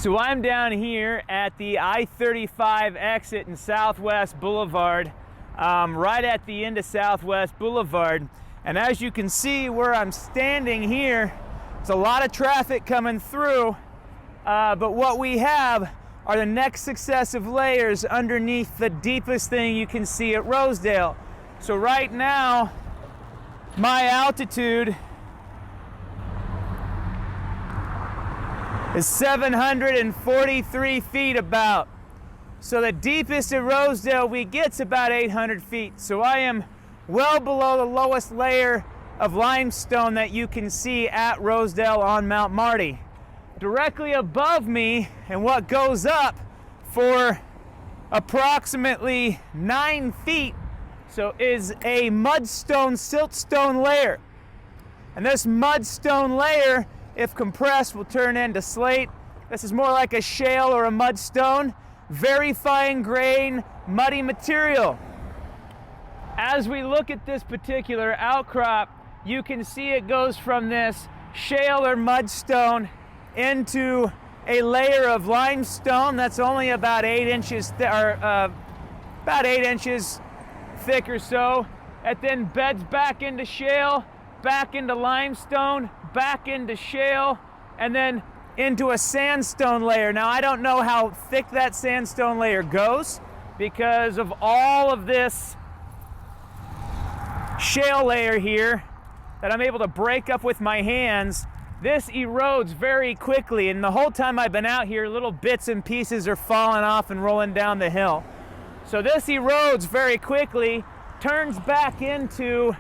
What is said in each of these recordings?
So I'm down here at the I-35 exit in Southwest Boulevard, right at the end of Southwest Boulevard. And as you can see where I'm standing here, there's a lot of traffic coming through, but what we have are the next successive layers underneath the deepest thing you can see at Rosedale. So right now, my altitude is 743 feet about. So the deepest at Rosedale we get's about 800 feet. So I am well below the lowest layer of limestone that you can see at Rosedale on Mount Marty. Directly above me, and what goes up for approximately 9 feet, so is a mudstone siltstone layer. And this mudstone layer, if compressed, will turn into slate. This is more like a shale or a mudstone. Very fine grain, muddy material. As we look at this particular outcrop, you can see it goes from this shale or mudstone into a layer of limestone that's only about 8 inches, about 8 inches thick or so. It then beds back into shale, back into limestone, back into shale, and then into a sandstone layer. Now, I don't know how thick that sandstone layer goes because of all of this shale layer here that I'm able to break up with my hands. This erodes very quickly, and the whole time I've been out here, little bits and pieces are falling off and rolling down the hill. So this erodes very quickly, turns back into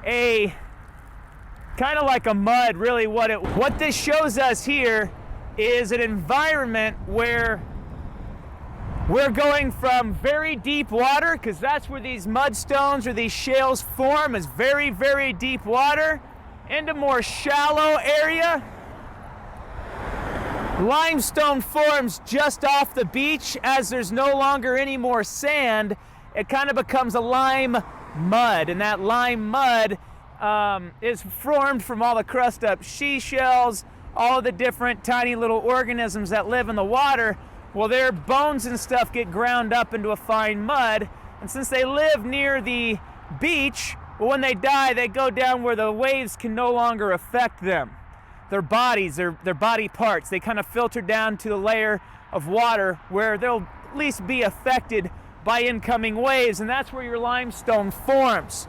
a kind of like a mud, really. What this shows us here is an environment where we're going from very deep water, because that's where these mudstones or these shales form, is very, very deep water, into more shallow area. Limestone forms just off the beach. As there's no longer any more sand, it kind of becomes a lime mud, and that lime mud is formed from all the crust up seashells, all of the different tiny little organisms that live in the water. Well, their bones and stuff get ground up into a fine mud, and since they live near the beach, well, when they die, they go down where the waves can no longer affect them. Their bodies, their body parts, they kind of filter down to the layer of water where they'll at least be affected by incoming waves, and that's where your limestone forms.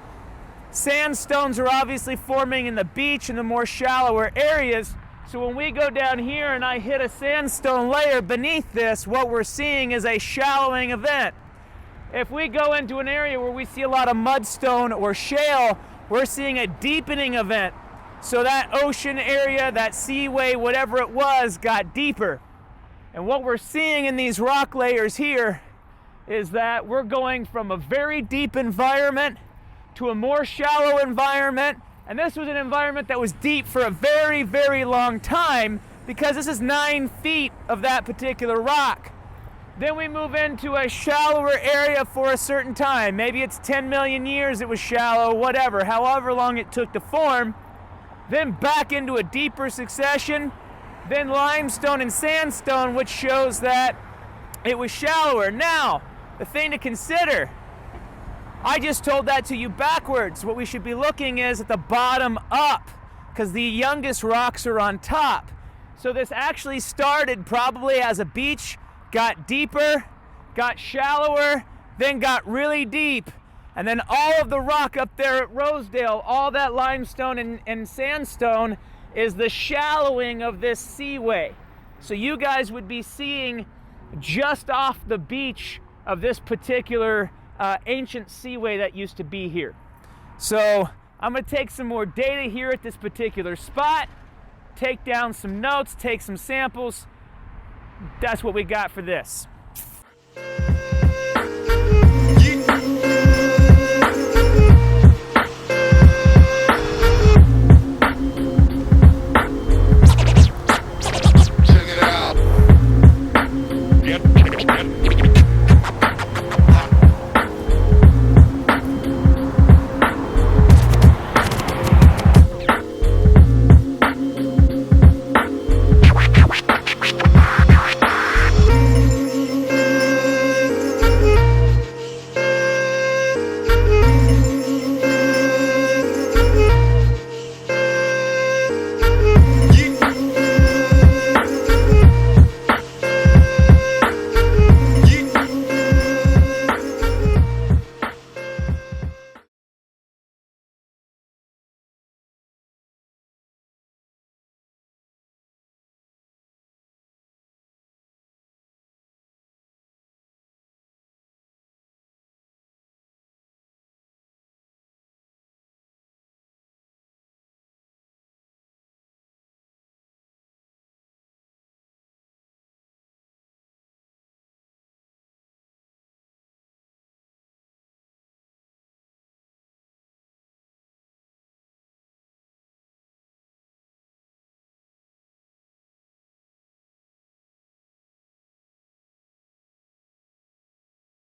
Sandstones are obviously forming in the beach and the more shallower areas. So when we go down here and I hit a sandstone layer beneath this, what we're seeing is a shallowing event. If we go into an area where we see a lot of mudstone or shale, we're seeing a deepening event. So that ocean area, that seaway, whatever it was, got deeper. And what we're seeing in these rock layers here is that we're going from a very deep environment to a more shallow environment. And this was an environment that was deep for a very, very long time, because this is 9 feet of that particular rock. Then we move into a shallower area for a certain time. Maybe it's 10 million years it was shallow, whatever, however long it took to form. Then back into a deeper succession, then limestone and sandstone, which shows that it was shallower. Now, the thing to consider, I just told that to you backwards. What we should be looking is at the bottom up, because the youngest rocks are on top. So this actually started probably as a beach, got deeper, got shallower, then got really deep. And then all of the rock up there at Rosedale, all that limestone and sandstone, is the shallowing of this seaway. So you guys would be seeing just off the beach of this particular ancient seaway that used to be here. So I'm going to take some more data here at this particular spot, take down some notes, take some samples. That's what we got for this.